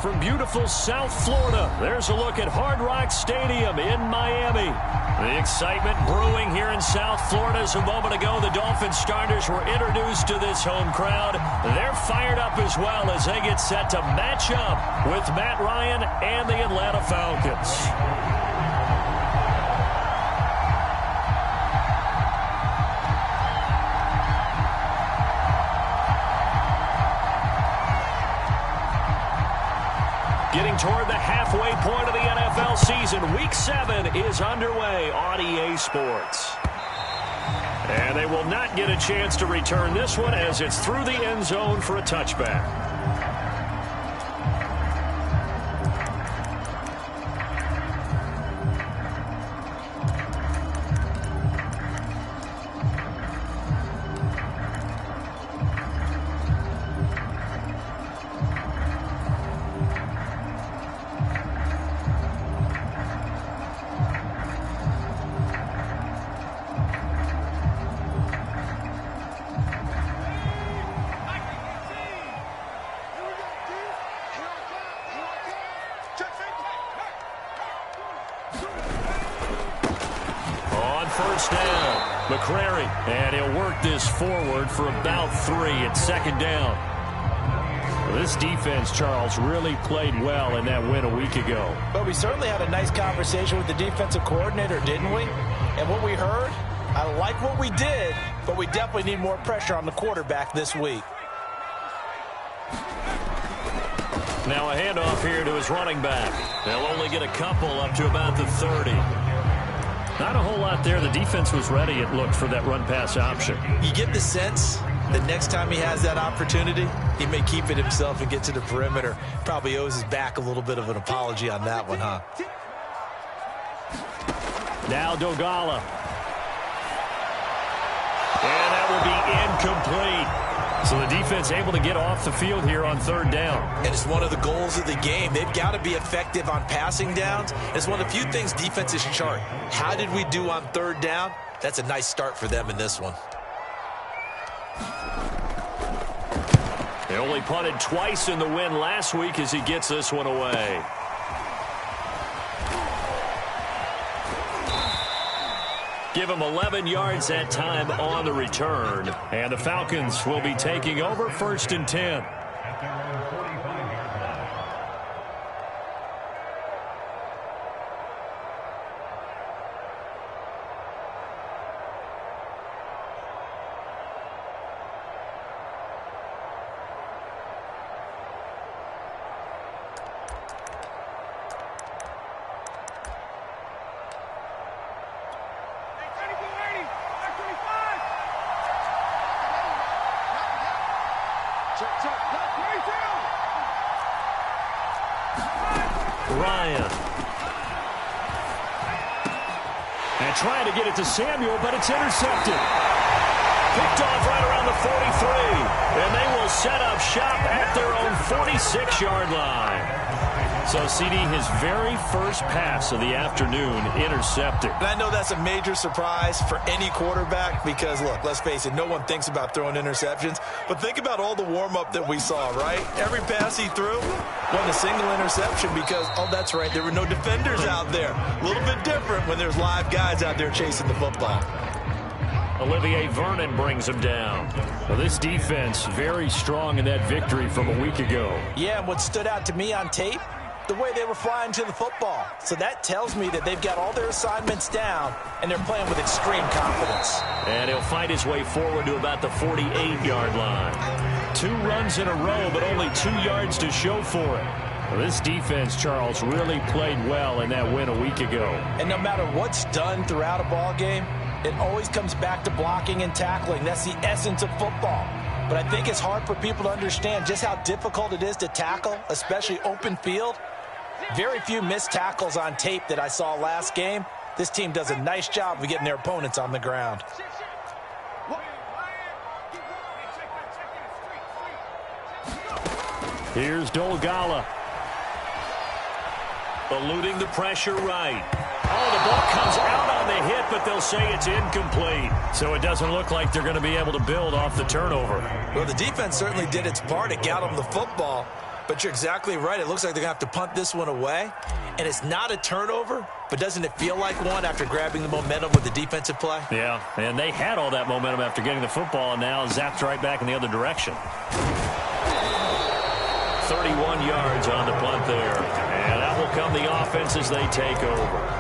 from beautiful South Florida. There's a look at Hard Rock Stadium in Miami. The excitement brewing here in South Florida as a moment ago the Dolphins starters were introduced to this home crowd. They're fired up as well as they get set to match up with Matt Ryan and the Atlanta Falcons. Getting toward the halfway point of the NFL season. Week 7 is underway on EA Sports. And they will not get a chance to return this one as it's through the end zone for a touchback. First down, McCrary, and he'll work this forward for about 3 at second down. Well, this defense, Charles, really played well in that win a week ago. But we certainly had a nice conversation with the defensive coordinator, didn't we? And what we heard, I like what we did, but we definitely need more pressure on the quarterback this week. Now a handoff here to his running back. They'll only get a couple up to about the 30. Not a whole lot there. The defense was ready, it looked, for that run-pass option. You get the sense that next time he has that opportunity, he may keep it himself and get to the perimeter. Probably owes his back a little bit of an apology on that one, huh? Now Dogala. And that will be incomplete. So the defense able to get off the field here on third down. And it's one of the goals of the game. They've got to be effective on passing downs. It's one of the few things defenses chart. How did we do on third down? That's a nice start for them in this one. They only punted twice in the win last week as he gets this one away. Give him 11 yards that time on the return. And the Falcons will be taking over first and 10. Ryan. And trying to get it to Samuel, but it's intercepted. Picked off right around the 43. And they will set up shop at their own 46-yard line. So, CD, his very first pass of the afternoon intercepted. And I know that's a major surprise for any quarterback because, look, let's face it, no one thinks about throwing interceptions. But think about all the warm-up that we saw, right? Every pass he threw wasn't a single interception because, oh, that's right, there were no defenders out there. A little bit different when there's live guys out there chasing the football. Olivier Vernon brings him down. Well, this defense very strong in that victory from a week ago. Yeah, and what stood out to me on tape, the way they were flying to the football. So that tells me that they've got all their assignments down, and they're playing with extreme confidence. And he'll fight his way forward to about the 48-yard line. 2 runs in a row, but only 2 yards to show for it. Well, this defense, Charles, really played well in that win a week ago. And no matter what's done throughout a ball game, it always comes back to blocking and tackling. That's the essence of football. But I think it's hard for people to understand just how difficult it is to tackle, especially open field. Very few missed tackles on tape that I saw last game. This team does a nice job of getting their opponents on the ground. Here's Dolgala. Eluding the pressure right. Oh, the ball comes out on the hit, but they'll say it's incomplete. So it doesn't look like they're going to be able to build off the turnover. Well, the defense certainly did its part. It got them the football. But you're exactly right. It looks like they're going to have to punt this one away. And it's not a turnover, but doesn't it feel like one after grabbing the momentum with the defensive play? Yeah, and they had all that momentum after getting the football, and now zapped right back in the other direction. 31 yards on the punt there. And that will come the offense as they take over.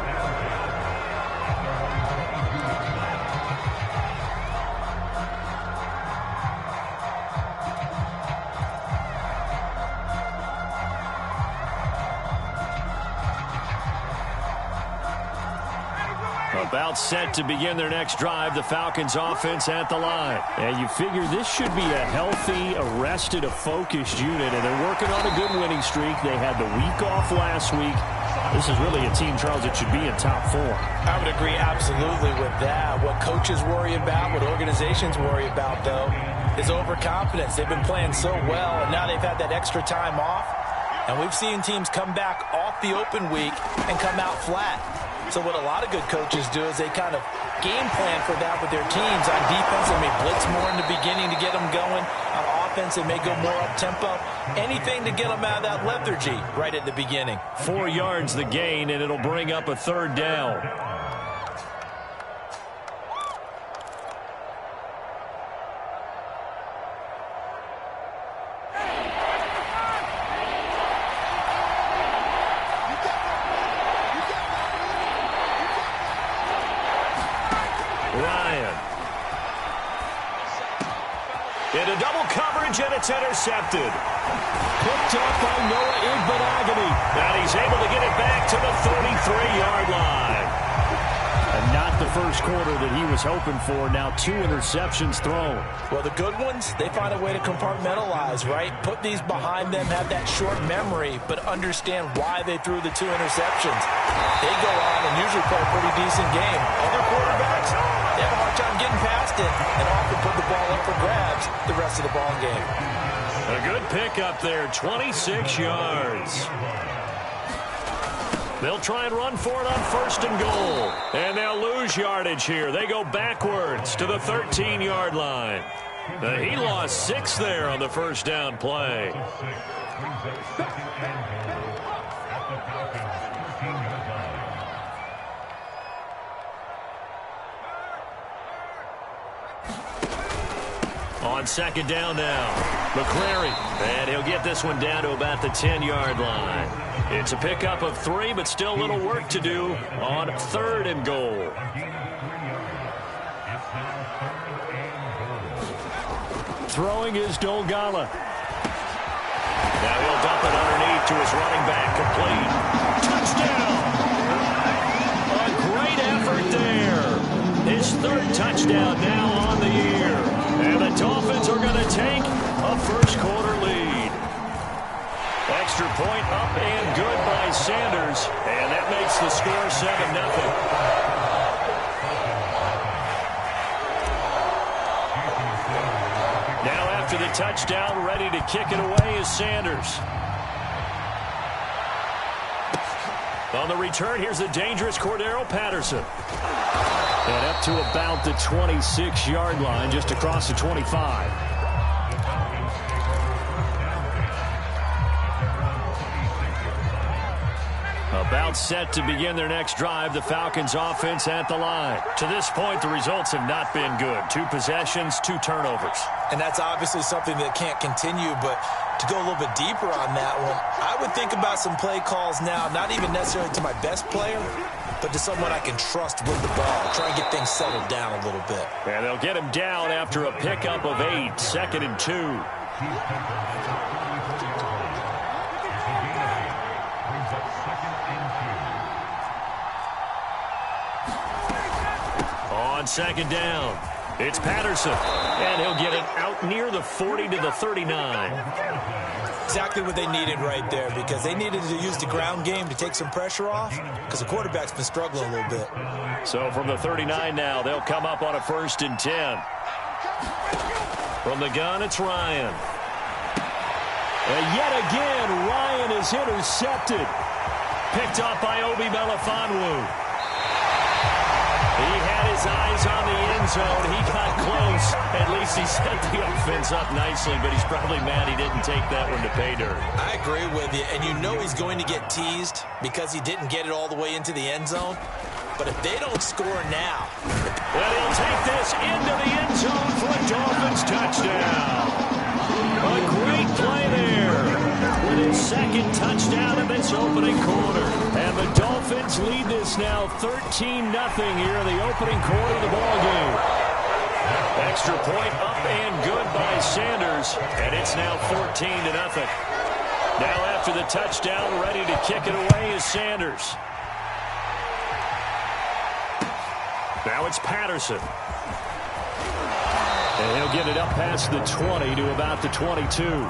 About set to begin their next drive, the Falcons offense at the line. And you figure this should be a healthy, arrested, a focused unit, and they're working on a good winning streak. They had the week off last week. This is really a team, Charles, that should be in top form. I would agree absolutely with that. What coaches worry about, what organizations worry about, though, is overconfidence. They've been playing so well, and now they've had that extra time off. And we've seen teams come back off the open week and come out flat. So what a lot of good coaches do is they kind of game plan for that with their teams. On defense, they may blitz more in the beginning to get them going. On offense, they may go more up-tempo. Anything to get them out of that lethargy right at the beginning. 4 yards the gain, and it'll bring up a third down. Into double coverage, and it's intercepted. Picked up by Noah Igbenogany. And he's able to get it back to the 33-yard line. And not the first quarter that he was hoping for. Now 2 interceptions thrown. Well, the good ones, they find a way to compartmentalize, right? Put these behind them, have that short memory, but understand why they threw the 2 interceptions. They go on and usually play a pretty decent game. Other quarterbacks, they have a hard time getting past it and often put the ball up for grabs the rest of the ball game. A good pickup there, 26 yards. They'll try and run for it on 1st and goal. And they'll lose yardage here. They go backwards to the 13-yard line. He lost 6 there on the first down play. On 2nd down now, McCrary, and he'll get this one down to about the 10-yard line. It's a pickup of 3, but still a little work to do on 3rd and goal. Throwing is Dolgala. Now he'll dump it underneath to his running back, complete. Touchdown! A great effort there. His 3rd touchdown now on the year. And the Dolphins are going to take a first-quarter lead. Extra point up and good by Sanders. And that makes the score 7-0. Now after the touchdown, ready to kick it away is Sanders. On the return, here's the dangerous Cordero Patterson. And up to about the 26-yard line, just across the 25. About set to begin their next drive, the Falcons offense at the line. To this point, the results have not been good. 2 possessions, 2 turnovers. And that's obviously something that can't continue, but to go a little bit deeper on that one, I would think about some play calls now, not even necessarily to my best player, but to someone I can trust with the ball. Try and get things settled down a little bit. And they'll get him down after a pickup of 8, 2nd and 2. On 2nd down, it's Patterson, and he'll get it out near the 40 to the 39. Exactly what they needed right there, because they needed to use the ground game to take some pressure off, because the quarterback's been struggling a little bit. So from the 39 now, they'll come up on a 1st and 10. From the gun, it's Ryan. And yet again, Ryan is intercepted. Picked up by Obi Melifonwu. He had his his eyes on the end zone. He got close. At least he set the offense up nicely, but he's probably mad he didn't take that one to pay dirt. I agree with you, and you know he's going to get teased because he didn't get it all the way into the end zone. But if they don't score now... Well, he'll take this into the end zone for a Dolphins touchdown. A great play there with his second touchdown in this opening quarter. And the Dolphins lead this now 13-0 here in the opening quarter of the ballgame. Extra point up and good by Sanders, and it's now 14-0. Now after the touchdown, ready to kick it away is Sanders. Now it's Patterson. And he'll get it up past the 20 to about the 22.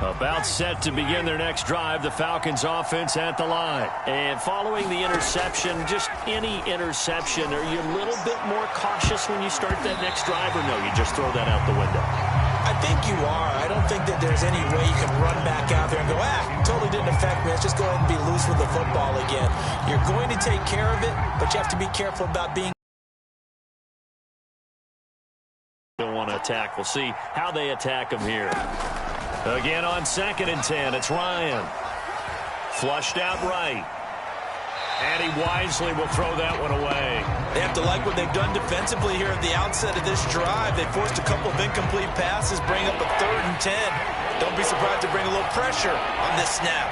About set to begin their next drive, the Falcons offense at the line. And following the interception, just any interception, are you a little bit more cautious when you start that next drive, or no, you just throw that out the window? I think you are. I don't think that there's any way you can run back out there and go, totally didn't affect me. Let's just go ahead and be loose with the football again. You're going to take care of it, but you have to be careful about being... Don't want to attack. We'll see how they attack him here. Again on 2nd and 10, it's Ryan. Flushed out right. And he wisely will throw that one away. They have to like what they've done defensively here at the outset of this drive. They forced a couple of incomplete passes, bring up a 3rd and 10. Don't be surprised to bring a little pressure on this snap.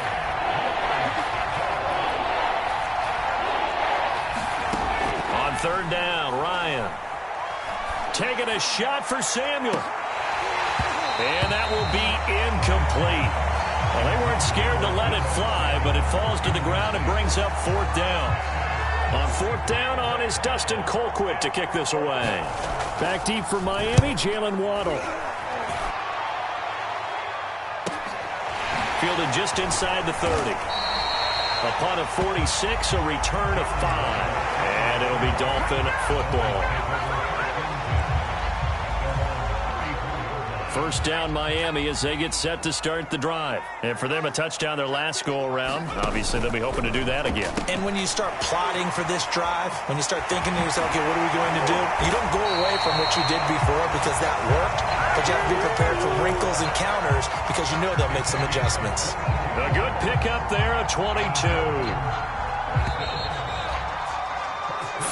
On 3rd down, Ryan. Taking a shot for Samuel. And that will be incomplete. Well, they weren't scared to let it fly, but it falls to the ground and brings up 4th down. On 4th down is Dustin Colquitt to kick this away. Back deep for Miami, Jalen Waddle. Fielded just inside the 30. A punt of 46, a return of 5. And it'll be Dolphin football. First down Miami as they get set to start the drive. And for them, a touchdown their last go-around. Obviously, they'll be hoping to do that again. And when you start plotting for this drive, when you start thinking to yourself, okay, what are we going to do? You don't go away from what you did before because that worked, but you have to be prepared for wrinkles and counters because you know they'll make some adjustments. A good pickup there, a 22.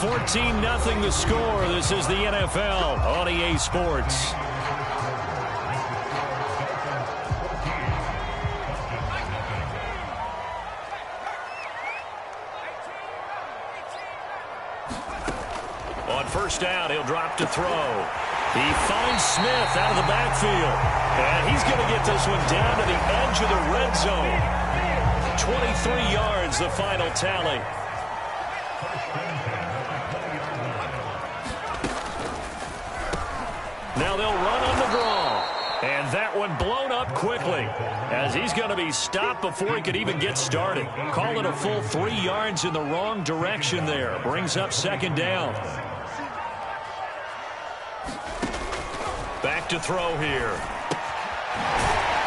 14-0 the score. This is the NFL on EA Sports. On first down, he'll drop to throw. He finds Smith out of the backfield. And he's going to get this one down to the edge of the red zone. 23 yards, the final tally. Now they'll run on the draw. And that one blown up quickly as he's going to be stopped before he could even get started. Call it a full 3 yards in the wrong direction there. Brings up 2nd down. Back to throw here.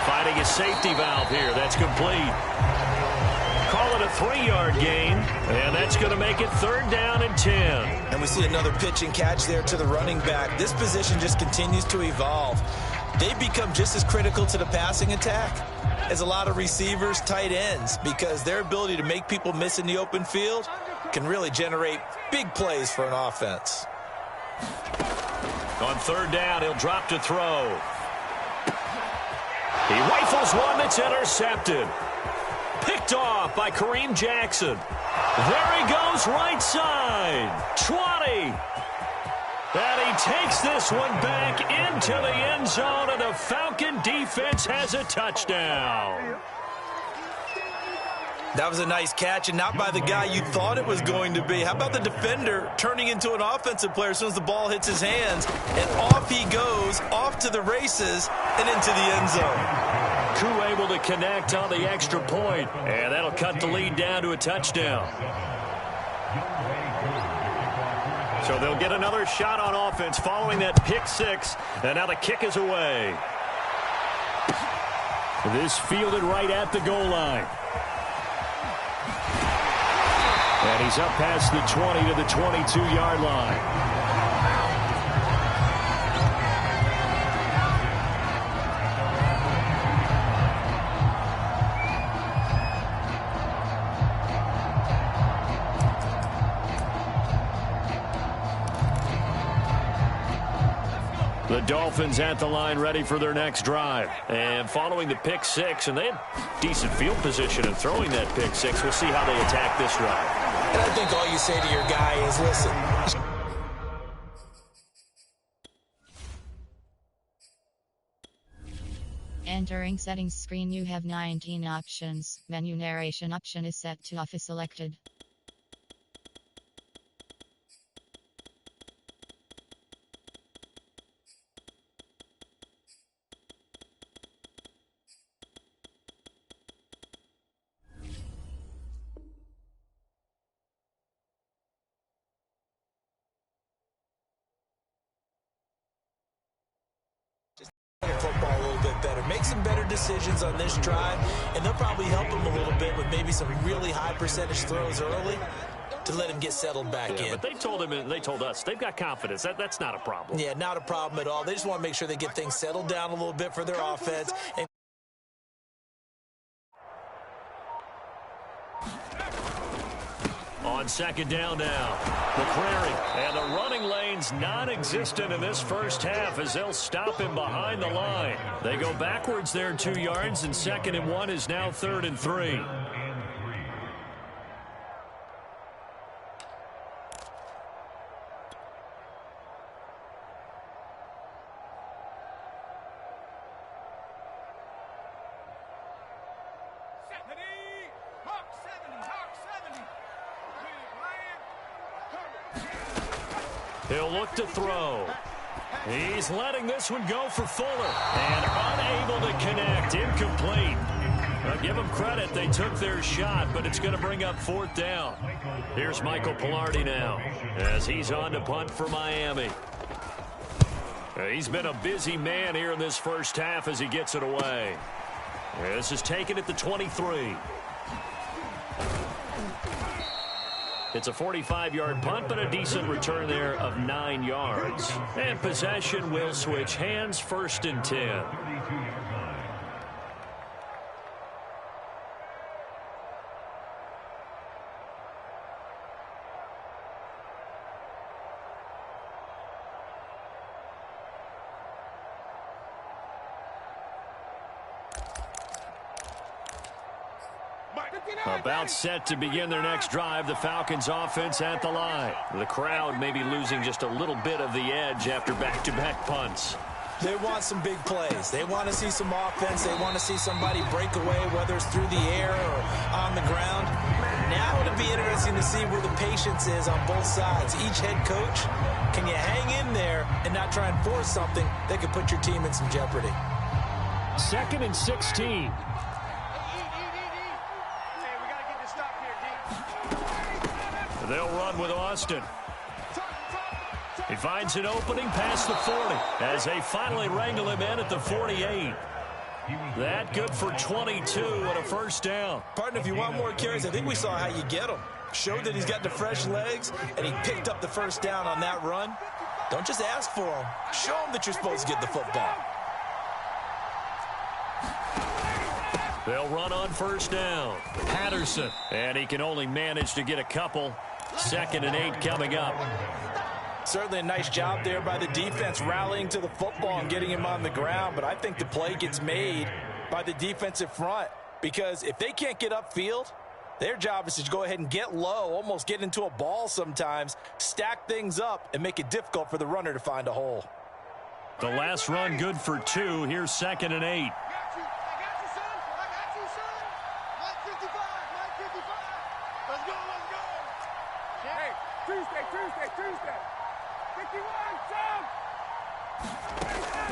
Finding a safety valve here. That's complete. Call it a 3-yard gain, and that's going to make it 3rd down and 10. And we see another pitch and catch there to the running back. This position just continues to evolve. They've become just as critical to the passing attack as a lot of receivers, tight ends, because their ability to make people miss in the open field can really generate big plays for an offense. On 3rd down, he'll drop to throw. He rifles one that's intercepted. Picked off by Kareem Jackson. There he goes, right side. 20. And he takes this one back into the end zone, and the Falcon defense has a touchdown. That was a nice catch, and not by the guy you thought it was going to be. How about the defender turning into an offensive player as soon as the ball hits his hands, and off he goes, off to the races, and into the end zone. Koo able to connect on the extra point, and that'll cut the lead down to a touchdown. So So they'll get another shot on offense following that pick six. And now the kick is away. This fielded right at the goal line. And he's up past the 20 to the 22-yard line. The Dolphins at the line ready for their next drive. And following the pick six, and they had decent field position in throwing that pick six. We'll see how they attack this drive. And I think all you say to your guy is, listen. Entering settings screen, you have 19 options. Menu narration option is set to off is selected. Football a little bit better. Make some better decisions on this drive, and they'll probably help him a little bit with maybe some really high percentage throws early to let him get settled back in. But they told him, and they told us, they've got confidence. That's not a problem. Yeah, not a problem at all. They just want to make sure they get things settled down a little bit for their offense. And on second down now, the Prairie, and the running lane's non-existent in this first half as they'll stop him behind the line. They go backwards there 2 yards, and 2nd and 1 is now 3rd and 3. He'll look to throw. He's letting this one go for Fuller. And unable to connect. Incomplete. Now, give them credit. They took their shot, but it's going to bring up 4th down. Here's Michael Pilardi now as he's on to punt for Miami. He's been a busy man here in this first half as he gets it away. This is taken at the 23. It's a 45-yard punt, but a decent return there of 9 yards. And possession will switch hands, 1st and 10. About set to begin their next drive, the Falcons offense at the line. The crowd may be losing just a little bit of the edge after back-to-back punts. They want some big plays. They want to see some offense. They want to see somebody break away, whether it's through the air or on the ground. Now it'll be interesting to see where the patience is on both sides. Each head coach, can you hang in there and not try and force something that could put your team in some jeopardy? 2nd and 16. They'll run with Austin. He finds an opening past the 40 as they finally wrangle him in at the 48. That good for 22 and a 1st down. Partner, if you want more carries, I think we saw how you get them. Showed that he's got the fresh legs, and he picked up the 1st down on that run. Don't just ask for them. Show them that you're supposed to get the football. They'll run on 1st down. Patterson, and he can only manage to get a couple. 2nd and 8 coming up. Certainly a nice job there by the defense rallying to the football and getting him on the ground, but I think the play gets made by the defensive front because if they can't get upfield, their job is to go ahead and get low, almost get into a ball sometimes, stack things up, and make it difficult for the runner to find a hole. The last run good for 2. Here's 2nd and 8.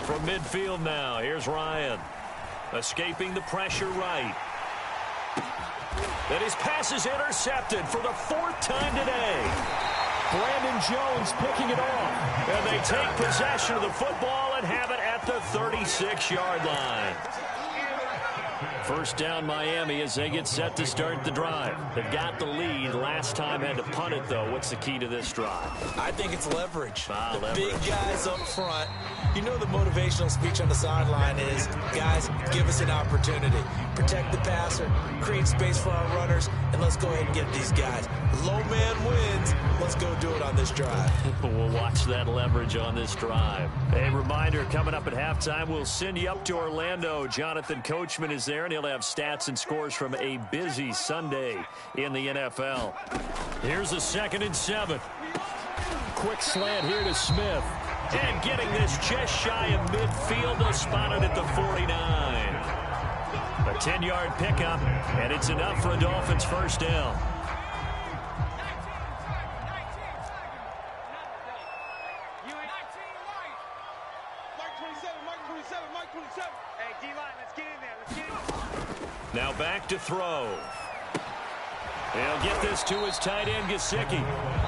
From midfield now, here's Ryan. Escaping the pressure right. And his pass is intercepted for the 4th time today. Brandon Jones picking it off. And they take possession of the football and have it at the 36-yard line. First down Miami as they get set to start the drive. They've got the lead. Last time had to punt it, though. What's the key to this drive? I think it's leverage. Leverage. Big guys up front. You know the motivational speech on the sideline is, guys, give us an opportunity. Protect the passer, create space for our runners, and let's go ahead and get these guys. Low man wins. Let's go do it on this drive. We'll watch that leverage on this drive. A reminder, coming up at halftime, we'll send you up to Orlando. Jonathan Coachman is there, and he'll have stats and scores from a busy Sunday in the NFL. Here's a 2nd and 7. Quick slant here to Smith. And getting this just shy of midfield, they'll spot it at the 49. A 10-yard pickup, and it's enough for a Dolphins first down. Now back to throw. He'll get this to his tight end, Gesicki.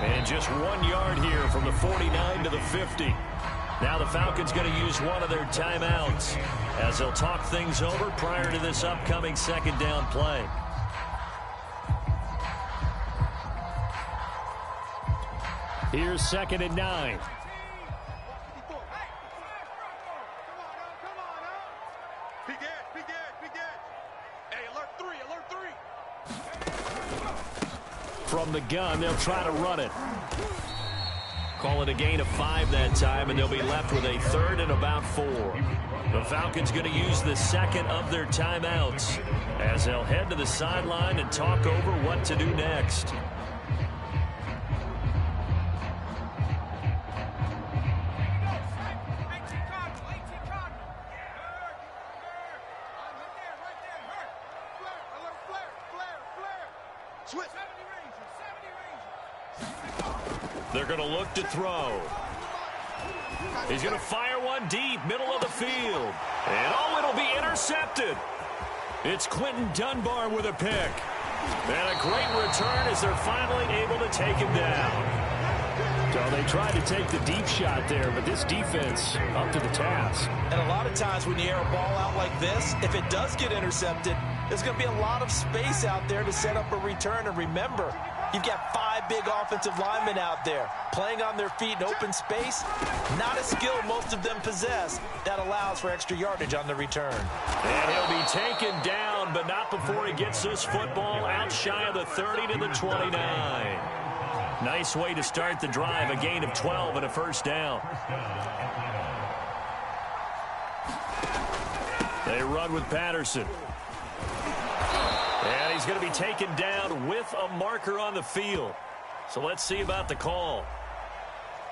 And just 1 yard here from the 49 to the 50. Now the Falcons going to use one of their timeouts as they'll talk things over prior to this upcoming 2nd down play. Here's 2nd and 9. From the gun, they'll try to run it. Call it a gain of 5 that time, and they'll be left with a 3rd and about 4. The Falcons going to use the 2nd of their timeouts as they'll head to the sideline and talk over what to do next. They're going to look to throw. He's going to fire one deep, middle of the field. And it'll be intercepted. It's Quentin Dunbar with a pick. And a great return as they're finally able to take him down. So they tried to take the deep shot there, but this defense up to the task. And a lot of times when you air a ball out like this, if it does get intercepted, there's going to be a lot of space out there to set up a return. And remember, you've got 5 big offensive linemen out there playing on their feet in open space. Not a skill most of them possess that allows for extra yardage on the return. And he'll be taken down, but not before he gets this football out shy of the 30 to the 29. Nice way to start the drive, a gain of 12 and a first down. They run with Patterson. And he's going to be taken down with a marker on the field. So let's see about the call.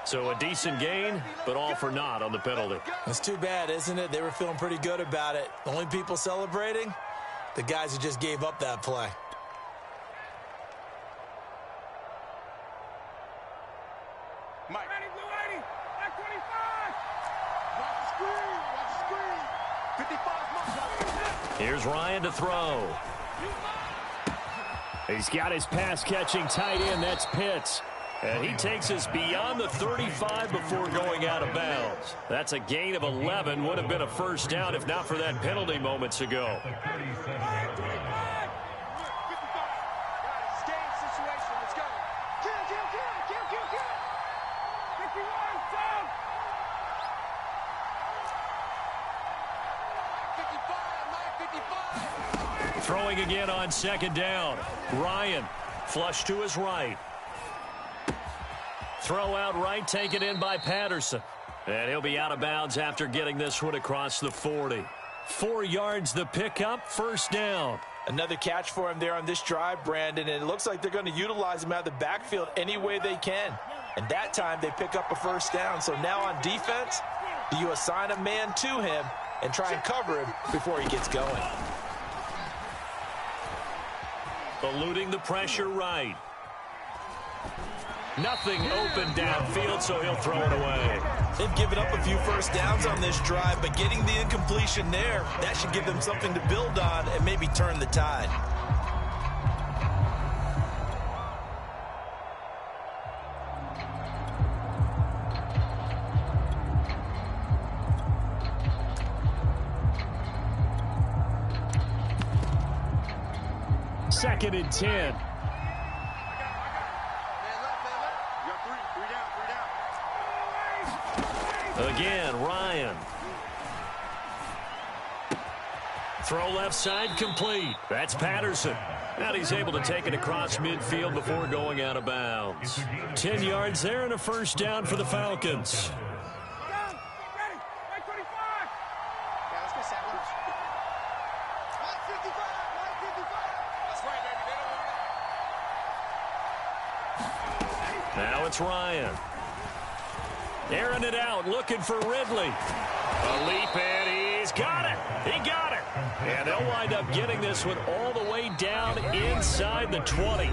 So a decent gain, but all for naught on the penalty. That's too bad, isn't it? They were feeling pretty good about it. The only people celebrating, the guys who just gave up that play. Mike. Mike 25. Watch the screen. Watch the screen. 55. Here's Ryan to throw. He's got his pass-catching tight end. That's Pitts. And he takes us beyond the 35 before going out of bounds. That's a gain of 11. Would have been a first down if not for that penalty moments ago. Throwing again on 2nd down. Ryan, flush to his right. Throw out right, taken in by Patterson. And he'll be out of bounds after getting this one across the 40. 4 yards the pickup, first down. Another catch for him there on this drive, Brandon, and it looks like they're going to utilize him out of the backfield any way they can. And that time they pick up a first down. So now on defense, do you assign a man to him and try and cover him before he gets going? Eluding the pressure right. Nothing open downfield, so he'll throw it away. They've given up a few first downs on this drive, but getting the incompletion there, that should give them something to build on and maybe turn the tide. 2nd and 10. Again, Ryan. Throw left side complete. That's Patterson. And he's able to take it across midfield before going out of bounds. 10 yards there and a first down for the Falcons. Now it's Ryan. Airing it out, looking for Ridley. A leap, and he's got it. He got it. And they'll wind up getting this one all the way down inside the 20.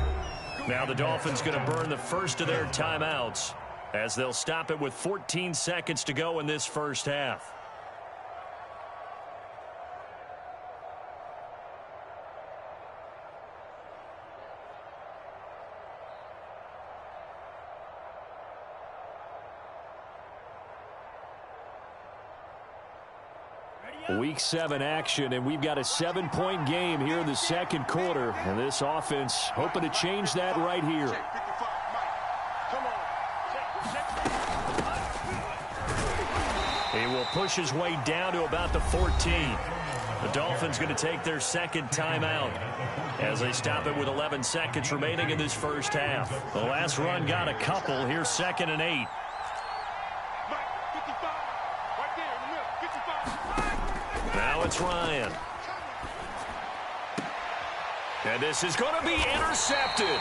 Now the Dolphins going to burn the first of their timeouts as they'll stop it with 14 seconds to go in this first half. Week 7 action, and we've got a 7-point game here in the second quarter. And this offense hoping to change that right here. He will push his way down to about the 14. The Dolphins going to take their second timeout as they stop it with 11 seconds remaining in this first half. The last run got a couple. Here's 2nd and 8. Now it's Ryan. And this is going to be intercepted.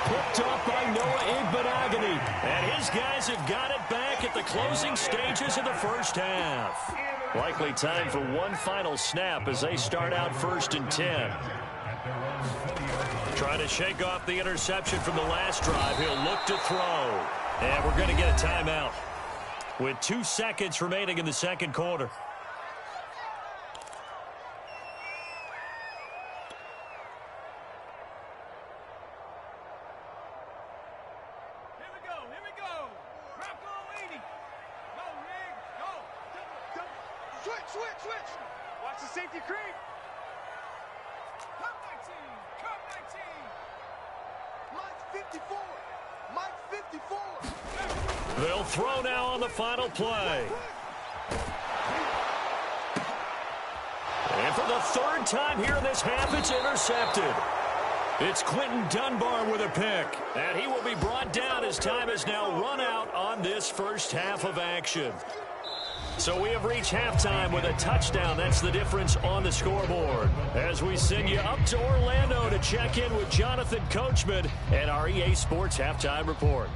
Picked up by Noah Igbenogany. And his guys have got it back at the closing stages of the first half. Likely time for one final snap as they start out 1st and 10. Trying to shake off the interception from the last drive. He'll look to throw. And we're going to get a timeout with 2 seconds remaining in the second quarter. Switch. Watch the safety creep. Come 19. Mike 54. They'll throw now on the final play. And for the 3rd time here in this half, it's intercepted. It's Quentin Dunbar with a pick. And he will be brought down as time has now run out on this first half of action. So we have reached halftime with a touchdown. That's the difference on the scoreboard. As we send you up to Orlando to check in with Jonathan Coachman and our EA Sports Halftime Report.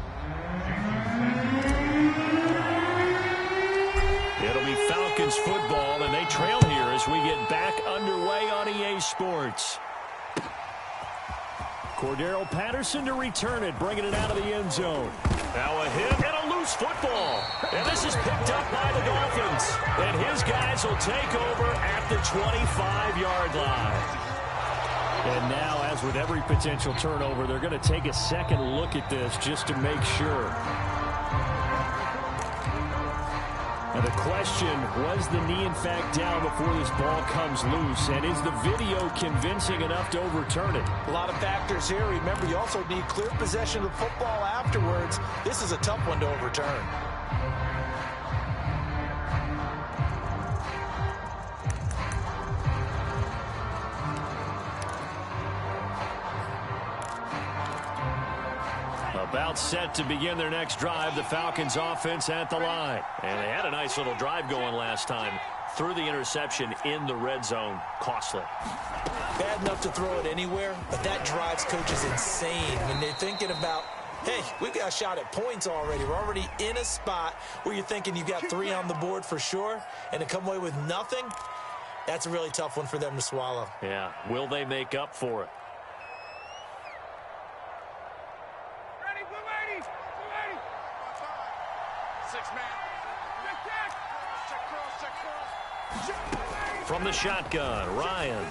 It'll be Falcons football, and they trail here as we get back underway on EA Sports. Cordero Patterson to return it, bringing it out of the end zone. Now a hit and a loose football. And this is picked up by the Dolphins. And his guys will take over at the 25-yard line. And now, as with every potential turnover, they're going to take a second look at this just to make sure. Now the question, was the knee in fact down before this ball comes loose? And is the video convincing enough to overturn it? A lot of factors here. Remember, you also need clear possession of the football afterwards. This is a tough one to overturn. About set to begin their next drive, the Falcons offense at the line. And they had a nice little drive going last time. Threw the interception in the red zone. Costly. Bad enough to throw it anywhere, but that drives coaches insane when they're thinking about, hey, we've got a shot at points already. We're already in a spot where you're thinking you've got 3 on the board for sure, and to come away with nothing, that's a really tough one for them to swallow. Yeah, will they make up for it? From the shotgun, Ryan.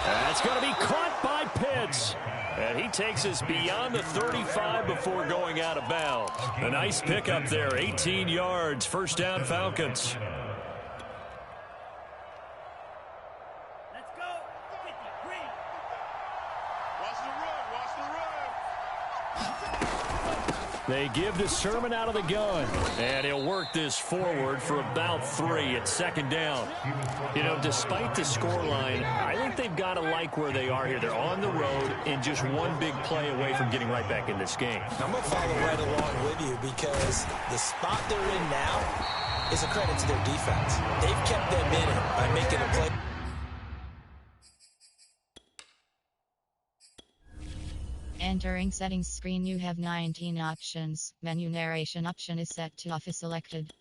That's going to be caught by Pitts. And he takes us beyond the 35 before going out of bounds. A nice pickup there, 18 yards, first down Falcons. They give to Sermon out of the gun. And he'll work this forward for about 3 at second down. You know, despite the scoreline, I think they've got to like where they are here. They're on the road and just one big play away from getting right back in this game. I'm going to follow right along with you because the spot they're in now is a credit to their defense. They've kept them in it by making a play. Entering settings screen, you have 19 options. Menu narration option is set to off is selected.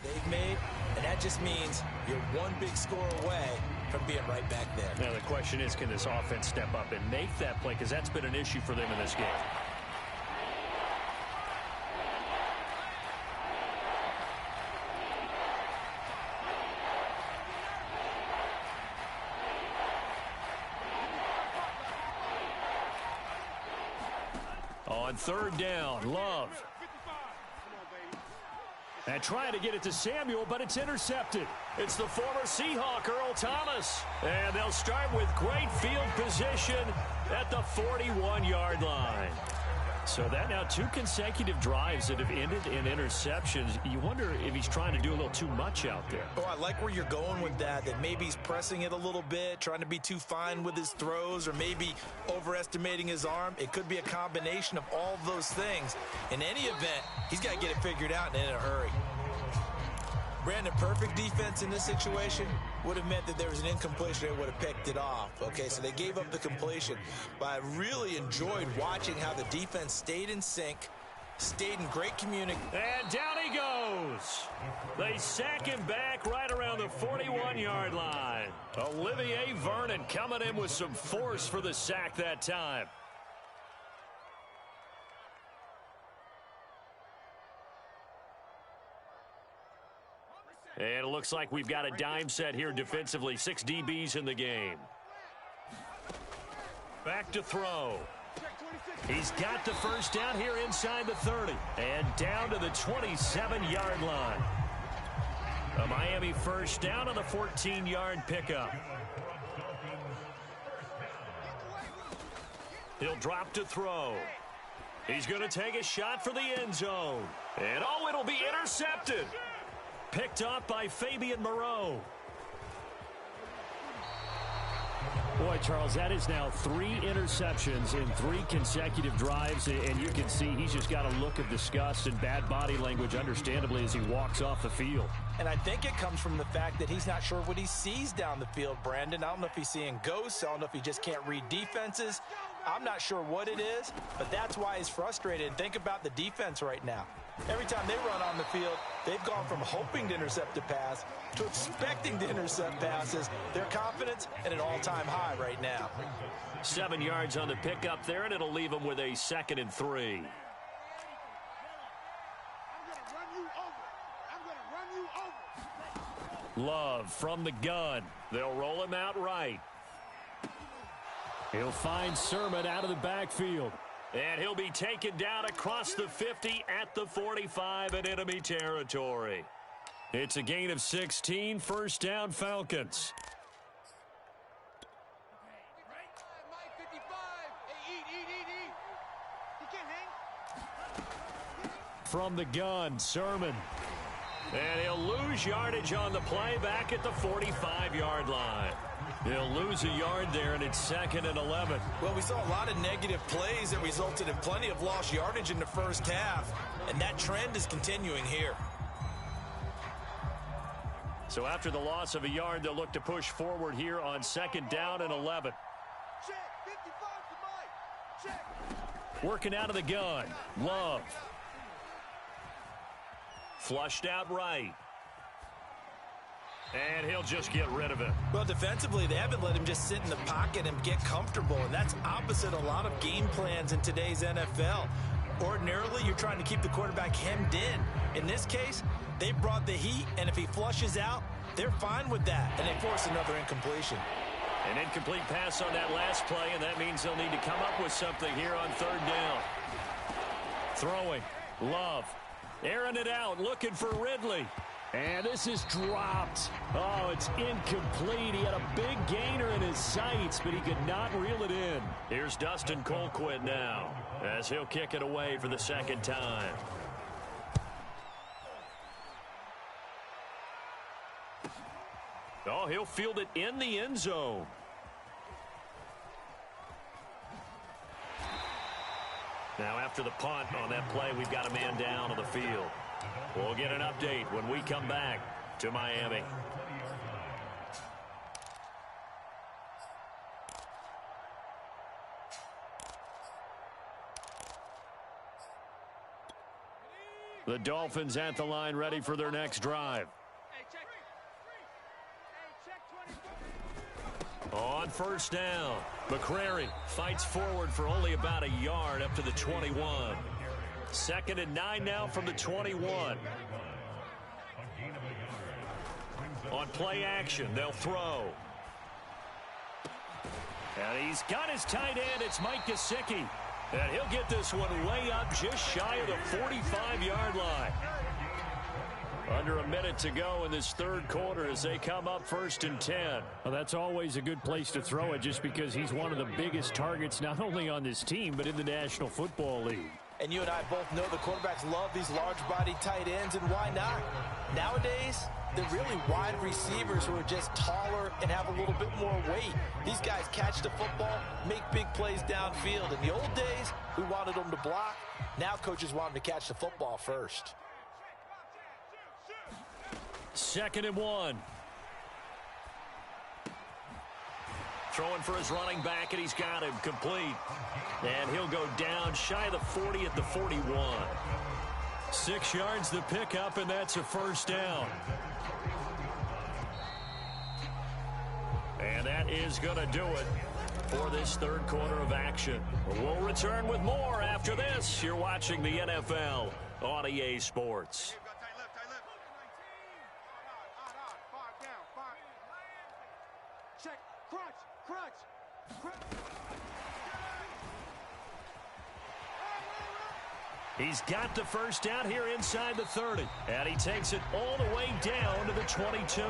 They've made, and that just means you're one big score away from being right back there. Now the question is, can this offense step up and make that play? Because that's been an issue for them in this game. On third down, Love. And trying to get it to Samuel, but it's intercepted. It's the former Seahawk, Earl Thomas. And they'll start with great field position at the 41-yard line. So that now 2 consecutive drives that have ended in interceptions. You wonder if he's trying to do a little too much out there. Oh, I like where you're going with that maybe he's pressing it a little bit, trying to be too fine with his throws, or maybe overestimating his arm. It could be a combination of all of those things. In any event, he's got to get it figured out and in a hurry. Brandon, perfect defense in this situation would have meant that there was an incompletion. They would have picked it off. Okay, so they gave up the completion. But I really enjoyed watching how the defense stayed in sync, stayed in great communication. And down he goes. They sack him back right around the 41-yard line. Olivier Vernon coming in with some force for the sack that time. And it looks like we've got a dime set here defensively. 6 DBs in the game. Back to throw. He's got the first down here inside the 30. And down to the 27-yard line. A Miami first down on the 14-yard pickup. He'll drop to throw. He's going to take a shot for the end zone. And oh, it'll be intercepted. Picked up by Fabian Moreau. Boy, Charles, that is now 3 interceptions in 3 consecutive drives, and you can see he's just got a look of disgust and bad body language, understandably, as he walks off the field. And I think it comes from the fact that he's not sure what he sees down the field, Brandon. I don't know if he's seeing ghosts. I don't know if he just can't read defenses. I'm not sure what it is, but that's why he's frustrated. And think about the defense right now. Every time they run on the field, they've gone from hoping to intercept a pass to expecting to intercept passes. Their confidence at an all-time high right now. 7 yards on the pickup there, and it'll leave them with a 2nd and 3. Love from the gun. They'll roll him out right. He'll find Sermon out of the backfield. And he'll be taken down across the 50 at the 45 in enemy territory. It's a gain of 16, first down Falcons. From the gun, Sermon. And he'll lose yardage on the play back at the 45-yard line. He'll lose a yard there, and it's 2nd and 11. Well, we saw a lot of negative plays that resulted in plenty of lost yardage in the first half, and that trend is continuing here. So after the loss of a yard, they'll look to push forward here on 2nd down and 11. Check, 55 to Mike. Check. Working out of the gun. Love. Flushed out right. And he'll just get rid of it. Well, defensively, they haven't let him just sit in the pocket and get comfortable, and that's opposite a lot of game plans in today's NFL. Ordinarily, you're trying to keep the quarterback hemmed in. In this case, they brought the heat, and if he flushes out, they're fine with that, and they force another incompletion. An incomplete pass on that last play, and that means they'll need to come up with something here on 3rd down. Throwing. Love. Airing it out. Looking for Ridley. And this is dropped. Oh, it's incomplete. He had a big gainer in his sights, but he could not reel it in. Here's Dustin Colquitt now, as he'll kick it away for the second time. Oh, he'll field it in the end zone. Now after the punt on that play, we've got a man down on the field. We'll get an update when we come back to Miami. The Dolphins at the line, ready for their next drive. On first down, McCrary fights forward for only about a yard up to the 21. 2nd and 9 now from the 21. On play action, they'll throw. And he's got his tight end. It's Mike Gesicki. And he'll get this one way up just shy of the 45-yard line. Under a minute to go in this third quarter as they come up 1st and 10. Well, that's always a good place to throw it just because he's one of the biggest targets not only on this team but in the National Football League. And you and I both know the quarterbacks love these large-bodied tight ends, and why not? Nowadays, they're really wide receivers who are just taller and have a little bit more weight. These guys catch the football, make big plays downfield. In the old days, we wanted them to block. Now coaches want them to catch the football first. 2nd and 1. Throwing for his running back, and he's got him complete. And he'll go down shy of the 40 at the 41. 6 yards the pickup, and that's a first down. And that is going to do it for this third quarter of action. We'll return with more after this. You're watching the NFL on EA Sports. Check, crunch. He's got the first down here inside the 30. And he takes it all the way down to the 22.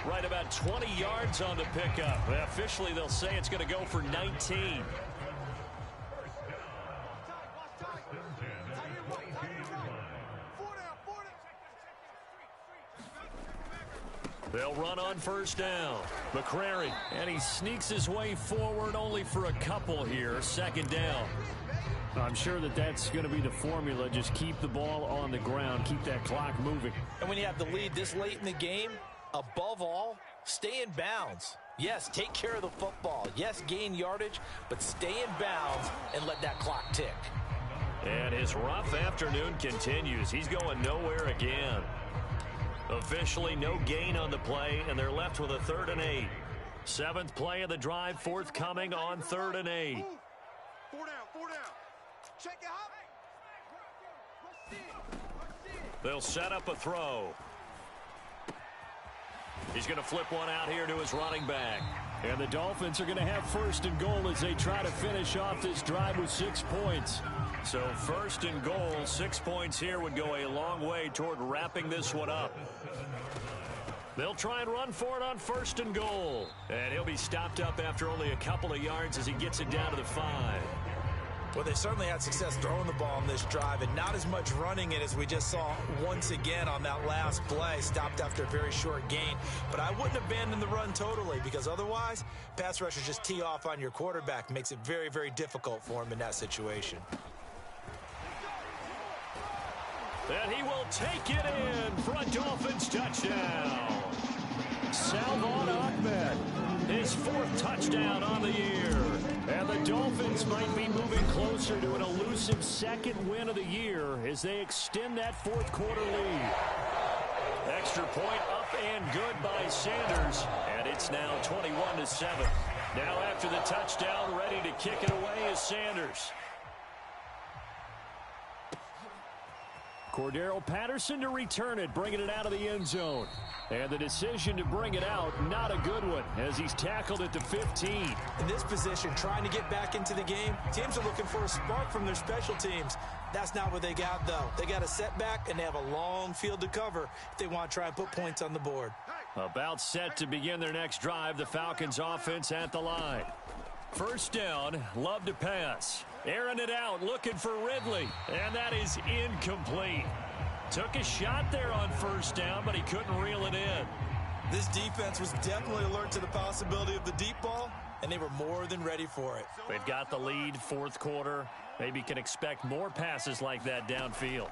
Right about 20 yards on the pickup. Officially, they'll say it's going to go for 19. They'll run on first down. McCrary, and he sneaks his way forward only for a couple here. 2nd down. I'm sure that's going to be the formula. Just keep the ball on the ground. Keep that clock moving. And when you have the lead this late in the game, above all, stay in bounds. Yes, take care of the football. Yes, gain yardage, but stay in bounds and let that clock tick. And his rough afternoon continues. He's going nowhere again. Officially no gain on the play, and they're left with a 3rd and 8. 7th play of the drive, forthcoming on 3rd and 8. 4 down. Check it out. They'll set up a throw. He's going to flip one out here to his running back. And the Dolphins are going to have 1st and goal as they try to finish off this drive with 6 points. So 1st and goal, 6 points here would go a long way toward wrapping this one up. They'll try and run for it on 1st and goal. And he'll be stopped up after only a couple of yards as he gets it down to the 5. Well, they certainly had success throwing the ball on this drive and not as much running it as we just saw once again on that last play. Stopped after a very short gain. But I wouldn't abandon the run totally because otherwise, pass rushers just tee off on your quarterback. Makes it very, very difficult for him in that situation. And he will take it in for a Dolphins touchdown. Salvon Ahmed, his 4th touchdown on the year. And the Dolphins might be moving closer to an elusive 2nd win of the year as they extend that 4th quarter lead. Extra point up and good by Sanders. And it's now 21-7. Now after the touchdown, ready to kick it away is Sanders. Cordero Patterson to return it, bringing it out of the end zone. And the decision to bring it out, not a good one, as he's tackled at the 15. In this position, trying to get back into the game, teams are looking for a spark from their special teams. That's not what they got, though. They got a setback, and they have a long field to cover if they want to try and put points on the board. About set to begin their next drive, the Falcons offense at the line. First down, Love to pass. Airing it out, looking for Ridley, and that is incomplete. Took a shot there on first down, but he couldn't reel it in. This defense was definitely alert to the possibility of the deep ball, and they were more than ready for it. They've got the lead, fourth quarter. Maybe can expect more passes like that downfield.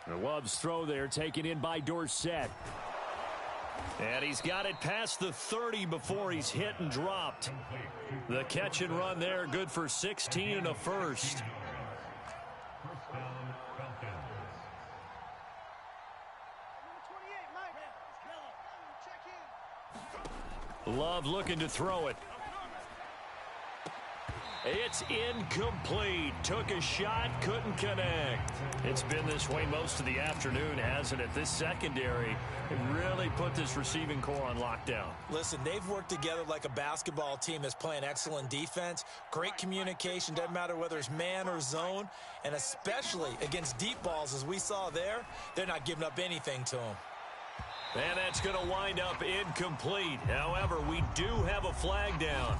The Love's throw there taken in by Dorsett. And he's got it past the 30 before he's hit and dropped. The catch and run there, good for 16 and a first. Love looking to throw it. It's incomplete. Took a shot, couldn't connect. It's been this way most of the afternoon, hasn't it? This secondary really put this receiving core on lockdown. Listen, they've worked together like a basketball team that's playing excellent defense. Great communication, doesn't matter whether it's man or zone. And especially against deep balls, as we saw there, they're not giving up anything to them. And that's going to wind up incomplete. However, we do have a flag down.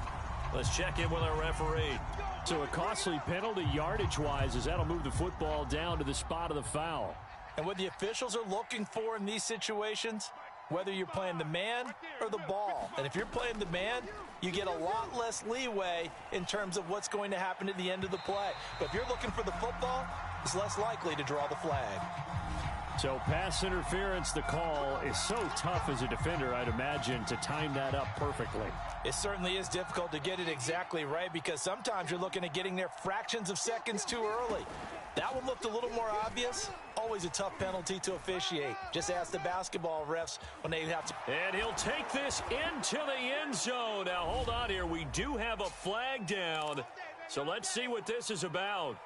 Let's check in with our referee. So a costly penalty yardage-wise, as that'll move the football down to the spot of the foul. And what the officials are looking for in these situations, whether you're playing the man or the ball. And if you're playing the man, you get a lot less leeway in terms of what's going to happen at the end of the play. But if you're looking for the football, it's less likely to draw the flag. So pass interference, the call is so tough as a defender, I'd imagine, to time that up perfectly. It certainly is difficult to get it exactly right because sometimes you're looking at getting there fractions of seconds too early. That one looked a little more obvious. Always a tough penalty to officiate. Just ask the basketball refs when they have to. And he'll take this into the end zone. Now, hold on here. We do have a flag down. So let's see what this is about.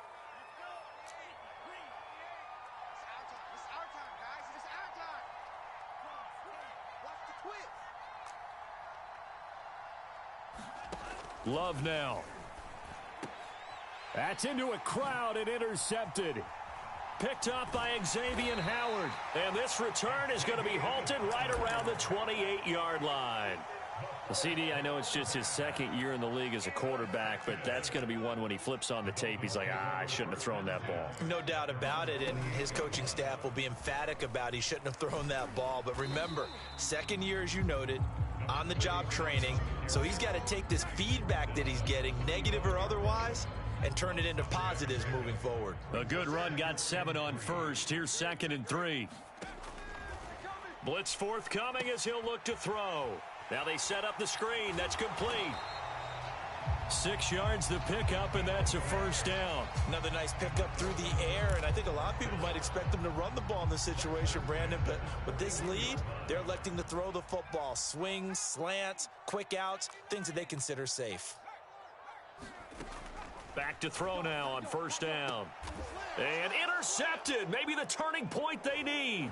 Love now. That's into a crowd and intercepted. Picked up by Xavier Howard. And this return is going to be halted right around the 28-yard line. The CD, I know it's just his second year in the league as a quarterback, but that's going to be one when he flips on the tape. He's like, I shouldn't have thrown that ball. No doubt about it, and his coaching staff will be emphatic about he shouldn't have thrown that ball. But remember, second year, as you noted, on-the-job training, so he's got to take this feedback that he's getting, negative or otherwise, and turn it into positives moving forward. A good run, got 7 on first. Here's 2nd and 3. Blitz forthcoming as he'll look to throw. Now they set up the screen. That's complete. 6 yards the pickup, and that's a first down. Another nice pickup through the air, and I think a lot of people might expect them to run the ball in this situation, Brandon, but with this lead, they're electing to throw the football. Swings, slants, quick outs, things that they consider safe. Back to throw now on first down. And intercepted. Maybe the turning point they need.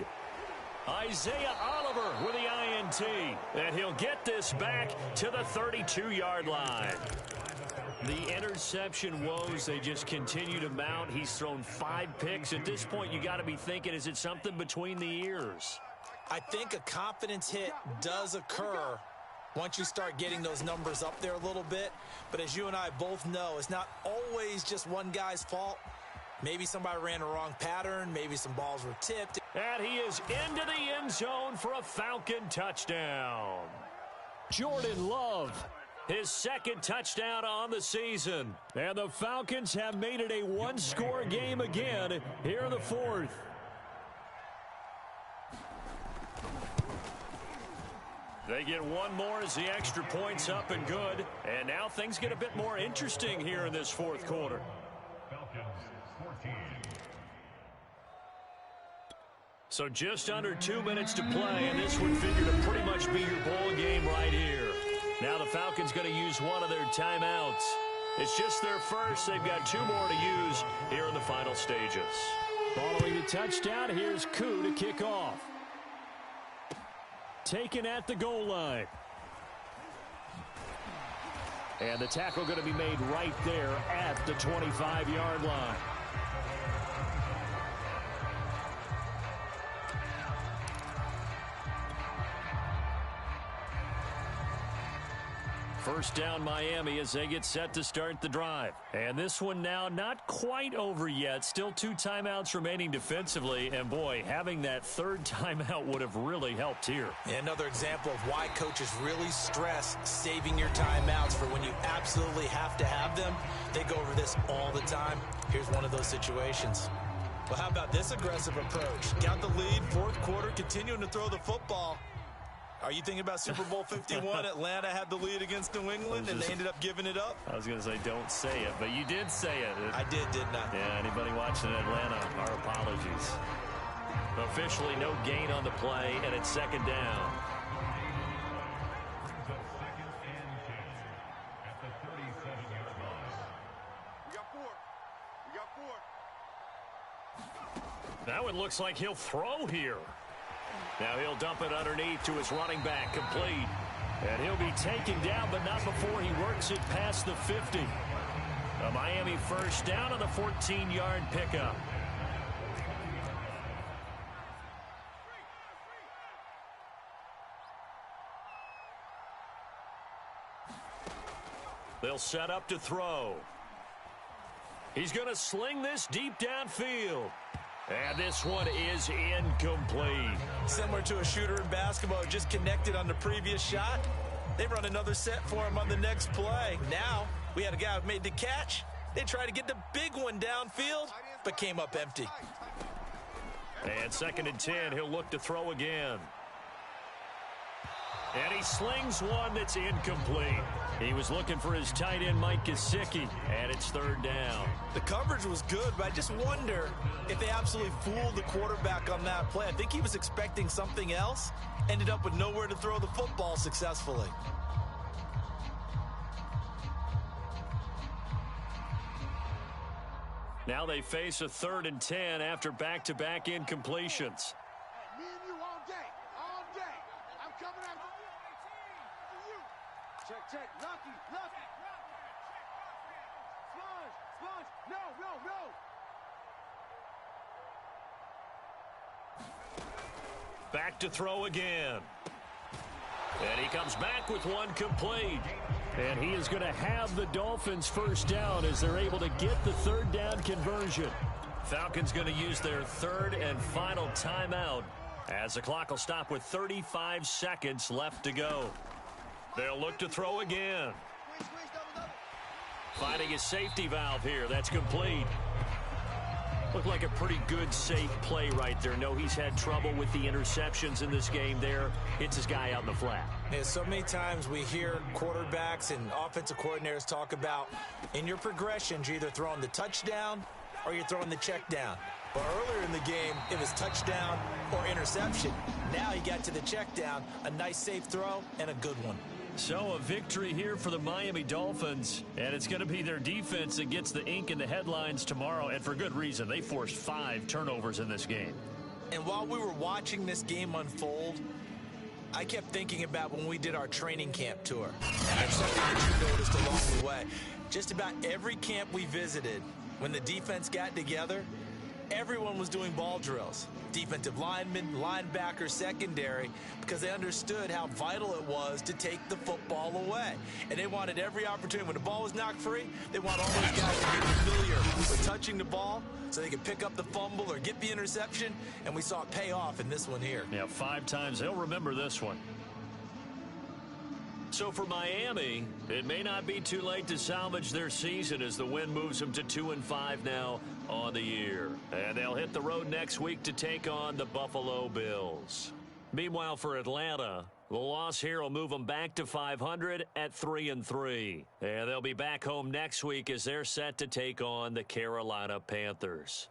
Isaiah Oliver with the INT. And he'll get this back to the 32-yard line. The interception woes, they just continue to mount. He's thrown 5 picks. At this point, you got to be thinking, is it something between the ears? I think a confidence hit does occur once you start getting those numbers up there a little bit. But as you and I both know, it's not always just one guy's fault. Maybe somebody ran a wrong pattern. Maybe some balls were tipped. And he is into the end zone for a Falcon touchdown. Jordan Love, his 2nd touchdown on the season. And the Falcons have made it a one-score game again here in the 4th. They get one more as the extra point's up and good. And now things get a bit more interesting here in this 4th quarter. So just under 2 minutes to play, and this would figure to pretty much be your ball game right here. Now the Falcons going to use one of their timeouts. It's just their first. They've got 2 more to use here in the final stages. Following the touchdown, here's Koo to kick off. Taken at the goal line. And the tackle going to be made right there at the 25-yard line. First down Miami as they get set to start the drive. And this one now not quite over yet. Still 2 timeouts remaining defensively. And boy, having that 3rd timeout would have really helped here. Another example of why coaches really stress saving your timeouts for when you absolutely have to have them. They go over this all the time. Here's one of those situations. Well, how about this aggressive approach? Got the lead, 4th quarter, continuing to throw the football. Are you thinking about Super Bowl 51? Atlanta had the lead against New England, and they ended up giving it up? I was going to say don't say it, but you did say it. I didn't I? Yeah, anybody watching Atlanta, our apologies. Officially no gain on the play, and it's 2nd down. We got 4. We got 4. That one looks like he'll throw here. Now he'll dump it underneath to his running back, complete. And he'll be taken down, but not before he works it past the 50. A Miami first down on the 14-yard pickup. They'll set up to throw. He's going to sling this deep downfield. And this one is incomplete. Similar to a shooter in basketball, just connected on the previous shot. They run another set for him on the next play. Now, we had a guy who made the catch. They tried to get the big one downfield, but came up empty. And 2nd and 10, he'll look to throw again. And he slings one that's incomplete. He was looking for his tight end, Mike Gesicki, and it's 3rd down. The coverage was good, but I just wonder if they absolutely fooled the quarterback on that play. I think he was expecting something else, ended up with nowhere to throw the football successfully. Now they face a 3rd and 10 after back-to-back incompletions. Me and you all day. All day. I'm coming after you. Check. Lucky. Sponge. No. Back to throw again. And he comes back with one complete. And he is going to have the Dolphins first down as they're able to get the 3rd down conversion. Falcons going to use their 3rd and final timeout as the clock will stop with 35 seconds left to go. They'll look to throw again. Finding a safety valve here. That's complete. Looked like a pretty good, safe play right there. No, he's had trouble with the interceptions in this game there. Hits his guy out in the flat. Yeah, so many times we hear quarterbacks and offensive coordinators talk about in your progressions, you're either throwing the touchdown or you're throwing the check down. But earlier in the game, it was touchdown or interception. Now he got to the check down, a nice safe throw, and a good one. So a victory here for the Miami Dolphins, and it's going to be their defense that gets the ink in the headlines tomorrow, and for good reason. They forced 5 turnovers in this game. And while we were watching this game unfold, I kept thinking about when we did our training camp tour. And there's something that you noticed along the way. Just about every camp we visited, when the defense got together, everyone was doing ball drills. Defensive linemen, linebackers, secondary, because they understood how vital it was to take the football away. And they wanted every opportunity. When the ball was knocked free, they want all those guys to be familiar with touching the ball so they could pick up the fumble or get the interception. And we saw it pay off in this one here. Yeah, 5 times. They'll remember this one. So for Miami, it may not be too late to salvage their season as the win moves them to 2-5 now on the year. And they'll hit the road next week to take on the Buffalo Bills. Meanwhile, for Atlanta, the loss here will move them back to 500 at 3-3. And they'll be back home next week as they're set to take on the Carolina Panthers.